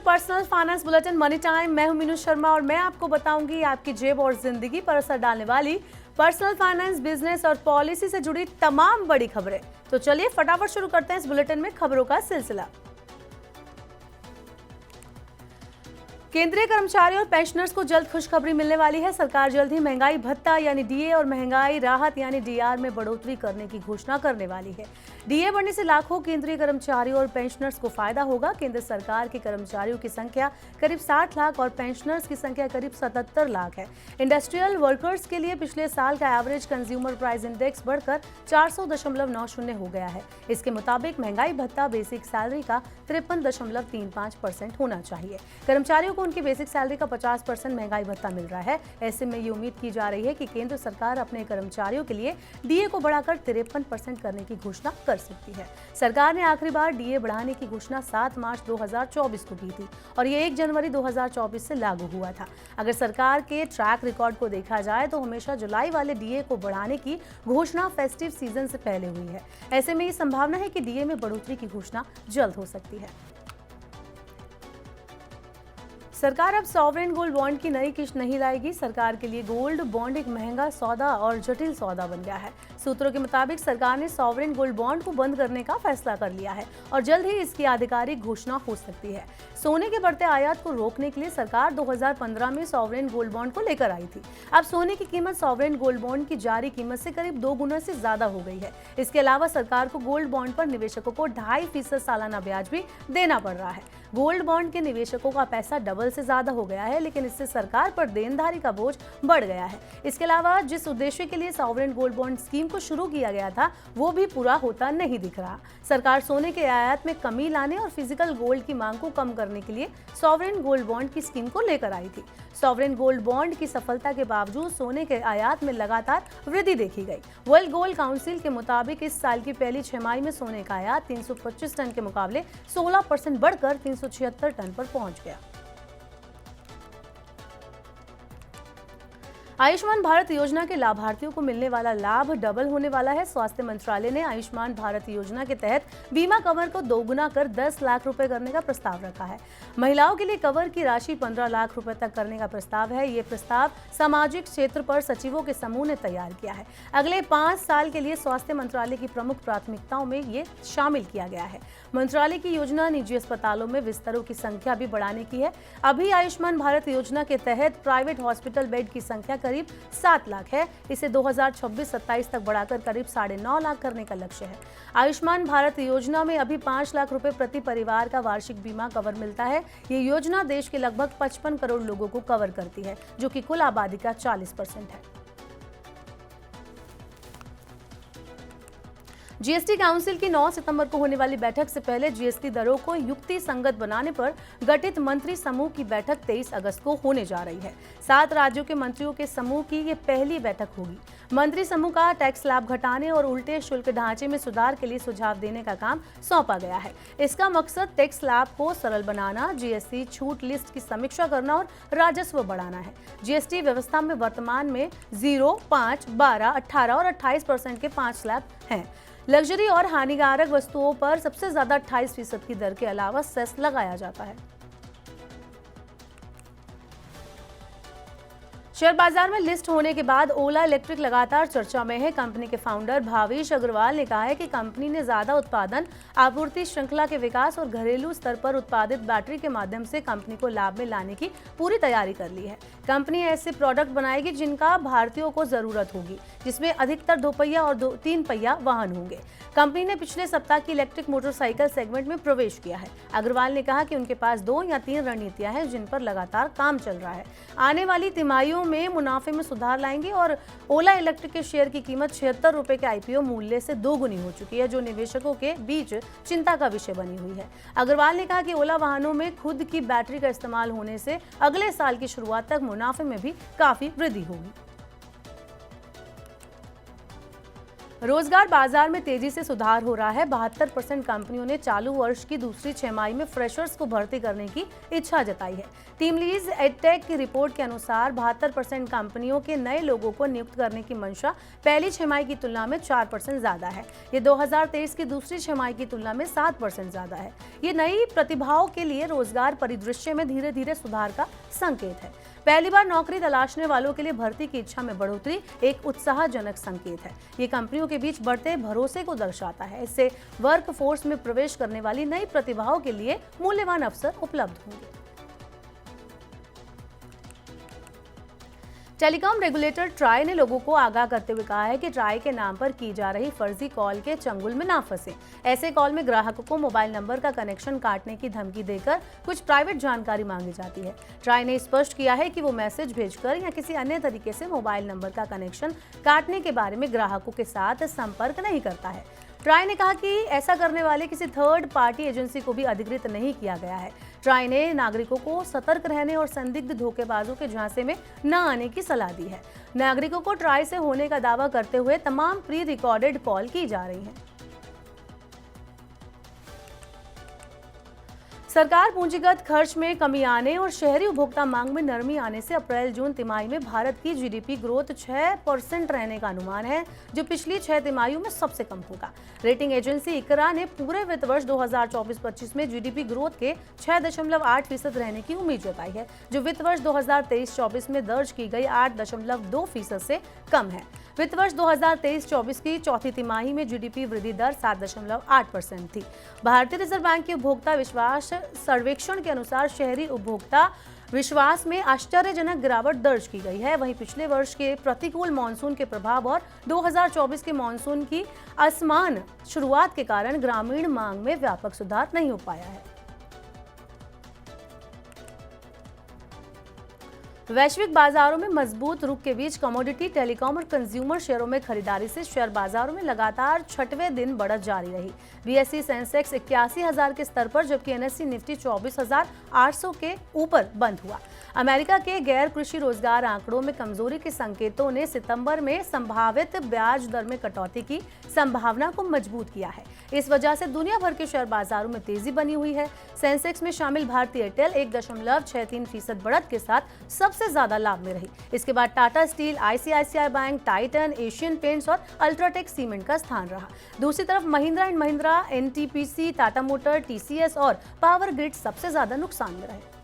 Personal finance bulletin money time. मैं हूं मीनू शर्मा और मैं आपको बताऊंगी आपकी जेब और जिंदगी पर असर डालने वाली पर्सनल फाइनेंस, बिजनेस और पॉलिसी से जुड़ी तमाम बड़ी खबरें। तो चलिए फटाफट शुरू करते हैं इस बुलेटिन में खबरों का सिलसिला। केंद्रीय कर्मचारियों और पेंशनर्स को जल्द खुशखबरी मिलने वाली है। सरकार जल्द ही महंगाई भत्ता यानी डीए और महंगाई राहत यानी डीआर में बढ़ोतरी करने की घोषणा करने वाली है। डीए बढ़ने से लाखों केंद्रीय कर्मचारियों और पेंशनर्स को फायदा होगा। केंद्र सरकार के कर्मचारियों की संख्या करीब 60 लाख और पेंशनर्स की संख्या करीब 77 लाख है। इंडस्ट्रियल वर्कर्स के लिए पिछले साल का एवरेज कंज्यूमर प्राइस इंडेक्स बढ़कर 400.90 हो गया है। इसके मुताबिक महंगाई भत्ता बेसिक सैलरी का 53.35% होना चाहिए। कर्मचारियों को उनकी बेसिक सैलरी का 50% महंगाई भत्ता मिल रहा है। ऐसे में ये उम्मीद की जा रही है कि केंद्र सरकार अपने कर्मचारियों के लिए डीए को बढ़ाकर 53% करने की घोषणा कर सकती है। सरकार ने आखिरी बार डीए बढ़ाने की घोषणा 7 मार्च 2024 को की थी और ये 1 जनवरी 2024 से लागू हुआ था। अगर सरकार के ट्रैक रिकॉर्ड को देखा जाए तो हमेशा जुलाई वाले डीए को बढ़ाने की घोषणा फेस्टिव सीजन से पहले हुई है। ऐसे में ये संभावना है कि डीए में बढ़ोतरी की घोषणा जल्द हो सकती है। सरकार अब सॉवरेन गोल्ड बॉन्ड की नई किस्त नहीं लाएगी। सरकार के लिए गोल्ड बॉन्ड एक महंगा सौदा और जटिल सौदा बन गया है। सूत्रों के मुताबिक सरकार ने सॉवरेन गोल्ड बॉन्ड को बंद करने का फैसला कर लिया है और जल्द ही इसकी आधिकारिक घोषणा हो सकती है। सोने के बढ़ते आयात को रोकने के लिए सरकार 2015 में सॉवरेन गोल्ड बॉन्ड को लेकर आई थी। अब सोने की कीमत सॉवरेन गोल्ड बॉन्ड की जारी कीमत से करीब 2 गुना से ज्यादा हो गई है। इसके अलावा सरकार को गोल्ड बॉन्ड पर निवेशकों को 2.5% सालाना ब्याज भी देना पड़ रहा है। गोल्ड बॉन्ड के निवेशकों का पैसा डबल से ज्यादा हो गया है, लेकिन इससे सरकार पर देनदारी का बोझ बढ़ गया है। इसके अलावा जिस उद्देश्य के लिए सॉवरेन गोल्ड बॉन्ड स्कीम को शुरू किया गया था वो भी पूरा होता नहीं दिख रहा। सरकार सोने के आयात में कमी लाने और फिजिकल गोल्ड की मांग को कम करने के लिए सॉवरेन गोल्ड बॉन्ड की स्कीम को लेकर आई थी। सॉवरेन गोल्ड बॉन्ड की सफलता के बावजूद सोने के आयात में लगातार वृद्धि देखी गई। वर्ल्ड गोल्ड काउंसिल के मुताबिक इस साल की पहली छमाही में सोने का आयात 325 टन के मुकाबले 16% बढ़कर 376 टन पर पहुंच गया। आयुष्मान भारत योजना के लाभार्थियों को मिलने वाला लाभ डबल होने वाला है। स्वास्थ्य मंत्रालय ने आयुष्मान भारत योजना के तहत बीमा कवर को दोगुना कर 10 लाख रुपए करने का प्रस्ताव रखा है। महिलाओं के लिए कवर की राशि 15 लाख रुपए तक करने का प्रस्ताव है। ये प्रस्ताव सामाजिक क्षेत्र पर सचिवों के समूह ने तैयार किया है। अगले 5 साल के लिए स्वास्थ्य मंत्रालय की प्रमुख प्राथमिकताओं में ये शामिल किया गया है। मंत्रालय की योजना निजी अस्पतालों में बिस्तरों की संख्या भी बढ़ाने की है। अभी आयुष्मान भारत योजना के तहत प्राइवेट हॉस्पिटल बेड की संख्या करीब 7 लाख है। इसे 2026-27 तक बढ़ाकर करीब 9.5 लाख करने का लक्ष्य है। आयुष्मान भारत योजना में अभी 5 लाख रुपए प्रति परिवार का वार्षिक बीमा कवर मिलता है। ये योजना देश के लगभग 55 करोड़ लोगों को कवर करती है, जो कि कुल आबादी का 40% है। जीएसटी काउंसिल की 9 सितंबर को होने वाली बैठक से पहले जीएसटी दरों को युक्ति संगत बनाने पर गठित मंत्री समूह की बैठक 23 अगस्त को होने जा रही है। 7 राज्यों के मंत्रियों के समूह की ये पहली बैठक होगी। मंत्री समूह का टैक्स स्लैब घटाने और उल्टे शुल्क ढांचे में सुधार के लिए सुझाव देने का काम सौंपा गया है। इसका मकसद टैक्स स्लैब को सरल बनाना, जीएसटी छूट लिस्ट की समीक्षा करना और राजस्व बढ़ाना है। जीएसटी व्यवस्था में वर्तमान में 0, 5, 12, 18 और 28% के 5 स्लैब हैं। लग्जरी और हानिकारक वस्तुओं पर सबसे ज्यादा 28% की दर के अलावा सेस लगाया जाता है। शेयर बाजार में लिस्ट होने के बाद ओला इलेक्ट्रिक लगातार चर्चा में है। कंपनी के फाउंडर भावेश अग्रवाल ने कहा है कि कंपनी ने ज्यादा उत्पादन, आपूर्ति श्रृंखला के विकास और घरेलू स्तर पर उत्पादित बैटरी के माध्यम से कंपनी को लाभ में लाने की पूरी तैयारी कर ली है। कंपनी ऐसे प्रोडक्ट बनाएगी जिनका भारतीयों को जरूरत होगी, जिसमें अधिकतर 2 पहिया और 3 पहिया वाहन होंगे। कंपनी ने पिछले सप्ताह की इलेक्ट्रिक मोटरसाइकिल सेगमेंट में प्रवेश किया है। अग्रवाल ने कहा कि उनके पास 2 या 3 रणनीतियां हैं जिन पर लगातार काम चल रहा है। आने वाली तिमाहियों में मुनाफे में सुधार लाएंगे और ओला इलेक्ट्रिक के शेयर की कीमत 76 रुपए के आईपीओ मूल्य से 2 गुनी हो चुकी है, जो निवेशकों के बीच चिंता का विषय बनी हुई है। अग्रवाल ने कहा कि ओला वाहनों में खुद की बैटरी का इस्तेमाल होने से अगले साल की शुरुआत तक मुनाफे में भी काफी वृद्धि होगी। रोजगार बाजार में तेजी से सुधार हो रहा है। 72% कंपनियों ने चालू वर्ष की दूसरी छमाही में फ्रेशर्स को भर्ती करने की इच्छा जताई है। टीम लीज एडटेक की रिपोर्ट के अनुसार 72% कंपनियों के नए लोगों को नियुक्त करने की मंशा पहली छमाही की तुलना में 4% ज्यादा है। ये 2023 की दूसरी छमाही की तुलना में 7% ज्यादा है। ये नई प्रतिभाओं के लिए रोजगार परिदृश्य में धीरे धीरे सुधार का संकेत है। पहली बार नौकरी तलाशने वालों के लिए भर्ती की इच्छा में बढ़ोतरी एक उत्साहजनक संकेत है। ये कंपनियों के बीच बढ़ते भरोसे को दर्शाता है। इससे वर्क फोर्स में प्रवेश करने वाली नई प्रतिभाओं के लिए मूल्यवान अवसर उपलब्ध होंगे। टेलीकॉम रेगुलेटर ट्राई ने लोगों को आगाह करते हुए कहा है कि ट्राई के नाम पर की जा रही फर्जी कॉल के चंगुल में ना फंसे। ऐसे कॉल में ग्राहकों को मोबाइल नंबर का कनेक्शन काटने की धमकी देकर कुछ प्राइवेट जानकारी मांगी जाती है। ट्राई ने स्पष्ट किया है कि वो मैसेज भेजकर या किसी अन्य तरीके से मोबाइल नंबर का कनेक्शन काटने के बारे में ग्राहकों के साथ संपर्क नहीं करता है। ट्राई ने कहा कि ऐसा करने वाले किसी थर्ड पार्टी एजेंसी को भी अधिकृत नहीं किया गया है। ट्राई ने नागरिकों को सतर्क रहने और संदिग्ध धोखेबाजों के झांसे में न आने की सलाह दी है। नागरिकों को ट्राई से होने का दावा करते हुए तमाम प्री रिकॉर्डेड कॉल की जा रही हैं। सरकार पूंजीगत खर्च में कमी आने और शहरी उपभोक्ता मांग में नरमी आने से अप्रैल-जून तिमाही में भारत की जीडीपी ग्रोथ 6% रहने का अनुमान है, जो पिछली 6 तिमाहियों में सबसे कम होगा। रेटिंग एजेंसी इकरा ने पूरे वित्त वर्ष 2024-25 में जीडीपी ग्रोथ के 6.8% रहने की उम्मीद जताई है, जो वित्त वर्ष 2023-24 में दर्ज की गई 8.2% से कम है। वित्त वर्ष 2023-24 की चौथी तिमाही में जीडीपी वृद्धि दर 7.8% थी। भारतीय रिजर्व बैंक के उपभोक्ता विश्वास सर्वेक्षण के अनुसार शहरी उपभोक्ता विश्वास में आश्चर्यजनक गिरावट दर्ज की गई है। वहीं पिछले वर्ष के प्रतिकूल मानसून के प्रभाव और 2024 के मानसून की असमान शुरुआत के कारण ग्रामीण मांग में व्यापक सुधार नहीं हो पाया है। वैश्विक बाजारों में मजबूत रुख के बीच कमोडिटी, टेलीकॉम और कंज्यूमर शेयरों में खरीदारी से शेयर बाजारों में लगातार छठवें दिन बढ़त जारी रही। बीएसई सेंसेक्स 81,000 के स्तर पर, जबकि एनएसई निफ्टी 24,800 के ऊपर बंद हुआ। अमेरिका के गैर कृषि रोजगार आंकड़ों में कमजोरी के संकेतों ने सितंबर में संभावित ब्याज दर में कटौती की संभावना को मजबूत किया है। इस वजह से दुनिया भर के शेयर बाजारों में तेजी बनी हुई है। सेंसेक्स में शामिल भारतीय एयरटेल 1.63% बढ़त के साथ सबसे ज्यादा लाभ में रही। इसके बाद Tata steel, ICICI bank, Titan, Asian paints और अल्ट्राटेक सीमेंट का स्थान रहा। दूसरी तरफ Mahindra and Mahindra, NTPC, Tata motor, TCS और पावर ग्रिड सबसे ज्यादा नुकसान में रहे।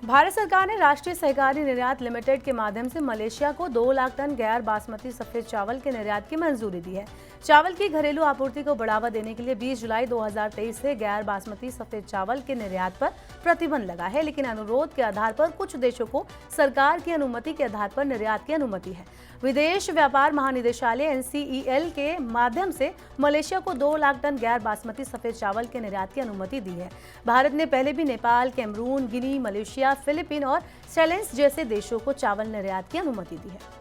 भारत सरकार ने राष्ट्रीय सहकारी निर्यात लिमिटेड के माध्यम से मलेशिया को 2 लाख टन गैर बासमती सफेद चावल के निर्यात की मंजूरी दी है। चावल की घरेलू आपूर्ति को बढ़ावा देने के लिए 20 जुलाई 2023 से गैर बासमती सफेद चावल के निर्यात पर प्रतिबंध लगा है, लेकिन अनुरोध के आधार पर कुछ देशों को सरकार की अनुमति के आधार पर निर्यात की अनुमति है। विदेश व्यापार महानिदेशालय एनसीईएल के माध्यम से मलेशिया को 2 लाख टन गैर बासमती सफेद चावल के निर्यात की अनुमति दी है। भारत ने पहले भी नेपाल, कैमरून, गिनी, मलेशिया, फिलीपीन और सेलेंस जैसे देशों को चावल निर्यात की अनुमति दी है।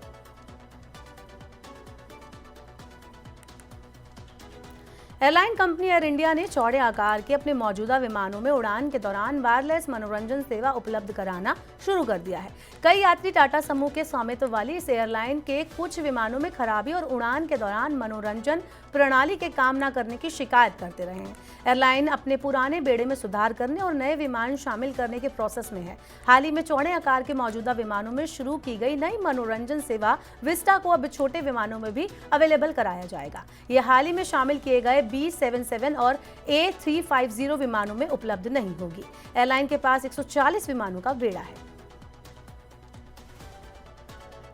एयरलाइन कंपनी एयर इंडिया ने चौड़े आकार के अपने मौजूदा विमानों में उड़ान के दौरान वायरलेस मनोरंजन सेवा उपलब्ध कराना शुरू कर दिया है। कई यात्री टाटा समूह के स्वामित्व वाली इस एयरलाइन के कुछ विमानों में खराबी और उड़ान के दौरान मनोरंजन प्रणाली के काम न करने की शिकायत करते रहे हैं। एयरलाइन अपने पुराने बेड़े में सुधार करने और नए विमान शामिल करने के प्रोसेस में है। हाल ही में चौड़े आकार के मौजूदा विमानों में शुरू की गई नई मनोरंजन सेवा विस्टा को अब छोटे विमानों में भी अवेलेबल कराया जाएगा। ये हाल ही में शामिल किए गए B77 और A350 विमानों में उपलब्ध नहीं होगी। एयरलाइन के पास 140 विमानों का बेड़ा है।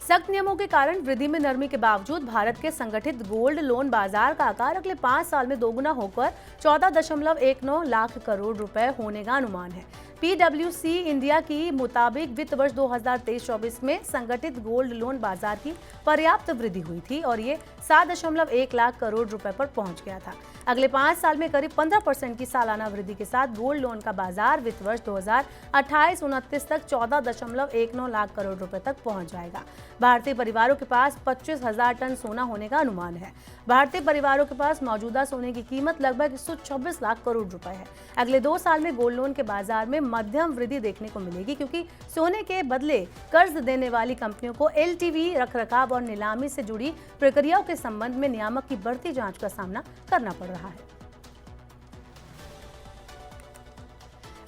सख्त नियमों के कारण वृद्धि में नरमी के बावजूद भारत के संगठित गोल्ड लोन बाजार का आकार अगले 5 साल में दोगुना होकर 14.19 लाख करोड़ रुपए होने का अनुमान है। PwC इंडिया की मुताबिक वित्त वर्ष 2023-24 में संगठित गोल्ड लोन बाजार की पर्याप्त वृद्धि हुई थी और ये 7.1 लाख करोड़ रुपए पर पहुंच गया था। अगले 5 साल में करीब 15% की सालाना वृद्धि के साथ गोल्ड लोन का बाजार वित्त वर्ष 2028-29 तक 14.19 लाख करोड़ रुपए तक पहुंच जाएगा। भारतीय परिवारों के पास 25,000 टन सोना होने का अनुमान है। भारतीय परिवारों के पास मौजूदा सोने की कीमत लगभग 126 लाख करोड़ रुपए है। अगले 2 साल में गोल्ड लोन के बाजार में मध्यम वृद्धि देखने को मिलेगी, क्योंकि सोने के बदले कर्ज देने वाली कंपनियों को एलटीवी, रखरखाव और नीलामी से जुड़ी प्रक्रियाओं के संबंध में नियामक की बढ़ती जांच का सामना करना पड़ रहा है।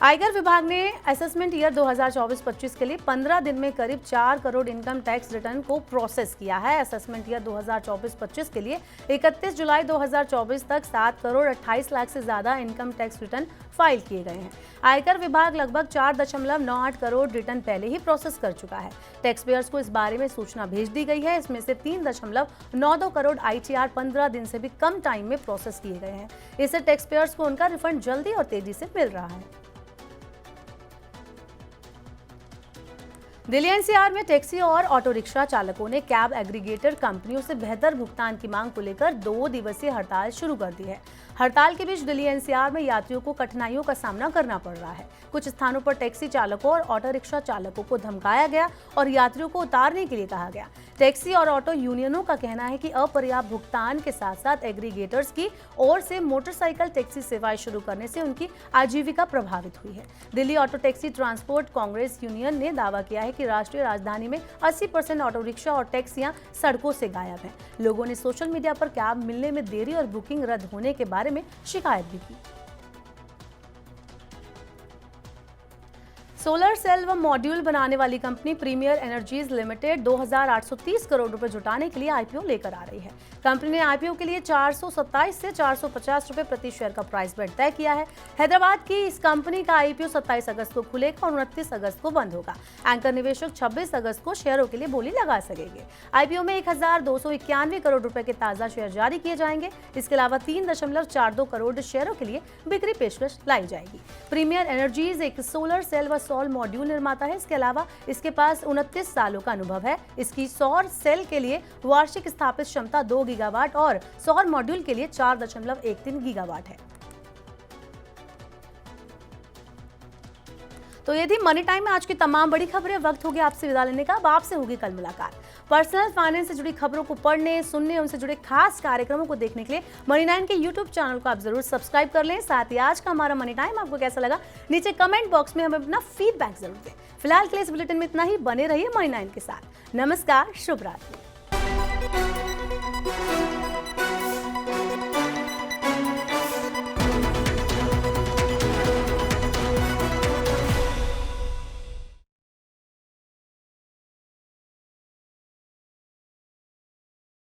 आयकर विभाग ने असेसमेंट ईयर 2024-25 के लिए 15 दिन में करीब 4 करोड़ इनकम टैक्स रिटर्न को प्रोसेस किया है। असेसमेंट ईयर 2024-25 के लिए 31 जुलाई 2024 तक 7 करोड़ 28 लाख से ज्यादा इनकम टैक्स रिटर्न फाइल किए गए हैं। आयकर विभाग लगभग 4.98 करोड़ रिटर्न पहले ही प्रोसेस कर चुका है। टैक्स पेयर्स को इस बारे में सूचना भेज दी गई है। इसमें से 3.92 करोड़ आईटीआर 15 दिन से भी कम टाइम में प्रोसेस किए गए हैं। इससे टैक्स पेयर्स को उनका रिफंड जल्दी और तेजी से मिल रहा है। दिल्ली एनसीआर में टैक्सी और ऑटो रिक्शा चालकों ने कैब एग्रीगेटर कंपनियों से बेहतर भुगतान की मांग को लेकर 2 दिवसीय हड़ताल शुरू कर दी है। हड़ताल के बीच दिल्ली एनसीआर में यात्रियों को कठिनाइयों का सामना करना पड़ रहा है। कुछ स्थानों पर टैक्सी चालकों और ऑटो रिक्शा चालकों को धमकाया गया और यात्रियों को उतारने के लिए कहा गया। टैक्सी और ऑटो यूनियनों का कहना है कि अपर्याप्त भुगतान के साथ साथ एग्रीगेटर्स की ओर से मोटरसाइकिल टैक्सी सेवाएं शुरू करने से उनकी आजीविका प्रभावित हुई है। Delhi auto taxi transport Congress union ने दावा किया है कि राष्ट्रीय राजधानी में 80% ऑटो रिक्शा और टैक्सियां सड़कों से गायब हैं। लोगों ने सोशल मीडिया पर कैब मिलने में देरी और बुकिंग रद्द होने के बारे में शिकायत भी की। सोलर सेल व मॉड्यूल बनाने वाली company Premier Energies Limited 2,830 crore रुपए जुटाने के लिए आईपीओ लेकर आ रही है। कंपनी ने आईपीओ के लिए 427 से 450 रुपए प्रति शेयर का प्राइस बेट तय किया है। हैदराबाद की इस कंपनी का आईपीओ 27 अगस्त को खुलेगा और 29 अगस्त को बंद होगा। एंकर निवेशक 26 अगस्त को शेयरों के लिए बोली लगा सकेंगे। आईपीओ में 1,291 करोड़ रुपए के ताजा शेयर जारी किए जाएंगे। इसके अलावा 3.42 करोड़ शेयरों के लिए बिक्री पेशकश लाई जाएगी। प्रीमियर एनर्जीज एक सोलर सेल व सौर मॉड्यूल निर्माता है। इसके अलावा इसके पास 29 सालों का अनुभव है। इसकी सौर सेल के लिए वार्षिक स्थापित क्षमता 2 गीगावाट और सौर मॉड्यूल के लिए 4.13 गीगावाट है। तो ये थी मनी टाइम में आज की तमाम बड़ी खबरें। वक्त हो गया आपसे विदा लेने का। अब आपसे होगी कल मुलाकात। पर्सनल फाइनेंस से जुड़ी खबरों को पढ़ने, सुनने, उनसे जुड़े खास कार्यक्रमों को देखने के लिए मनी 9 के यूट्यूब चैनल को आप जरूर सब्सक्राइब कर लें। साथ ही आज का हमारा मनी टाइम आपको कैसा लगा नीचे कमेंट बॉक्स में हमें अपना फीडबैक जरूर दें। फिलहाल के लिए इस बुलेटिन में इतना ही। बने रहिए मनी 9 के साथ। नमस्कार, शुभ रात्रि।